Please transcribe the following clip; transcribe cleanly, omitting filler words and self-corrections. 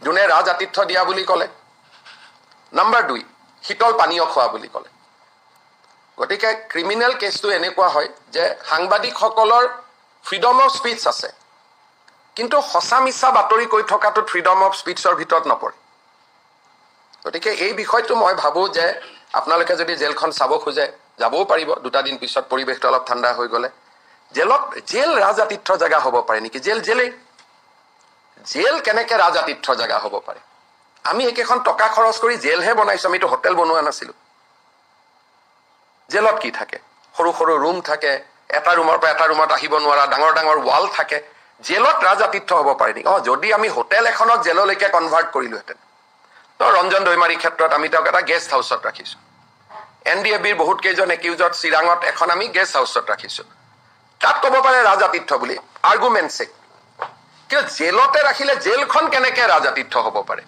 যোনে ৰাজআতিথ্য দিয়া বুলি ক'লে। নাম্বাৰ 2, শীতল পানীয় খোৱা বুলি ক'লে। গতিকে ক্ৰিমিনেল কেছটো এনেকুৱা হয় যে সাংবাদিকসকলৰ ফ্ৰীডম অফ স্পীচ আছে, কিন্তু সঁচা মিছা বাতৰি কৈ থকাটো ফ্ৰীডম অফ স্পীচৰ ভিতৰত নপৰে। গতিকে এই বিষয়টো মই ভাবোঁ যে আপোনালোকে যদি জেলখন চাব খোজে যাবও পাৰিব 2টা দিন পিছত, পৰিৱেশটো অলপ ঠাণ্ডা হৈ গ'লে। জেল ৰাজআতিথ্য জেগা হ'ব পাৰে নেকি? জেল কেনেকৈ ৰাজআতিথ্য জেগা হ'ব পাৰে? আমি একেখন টকা খৰচ কৰি জেলহে বনাইছোঁ, আমিতো হোটেল বনোৱা নাছিলোঁ। জেলত কি থাকে? সৰু সৰু ৰুম থাকে, এটা ৰুমৰ পৰা এটা ৰুমত আহিব নোৱাৰা, ডাঙৰ ডাঙৰ ৱাল থাকে। জেলত ৰাজআতিথ্য হ'ব পাৰে নেকি? যদি আমি হোটেল এখনক জেললৈকে কনভাৰ্ট কৰিলোহেঁতেন। ৰঞ্জন দৈমাৰীৰ ক্ষেত্ৰত আমি তেওঁক এটা গেষ্ট হাউচত ৰাখিছোঁ। NDFBৰ বহুত কেইজন একিউজত চিৰাঙত এখন আমি গেষ্ট হাউচত ৰাখিছোঁ। তাত ক'ব পাৰে ৰাজআতিথ্য বুলি, আৰ্গুমেণ্ট চেক। কিন্তু জেলতে ৰাখিলে জেলখন কেনেকৈ ৰাজআতিথ্য হ'ব পাৰে?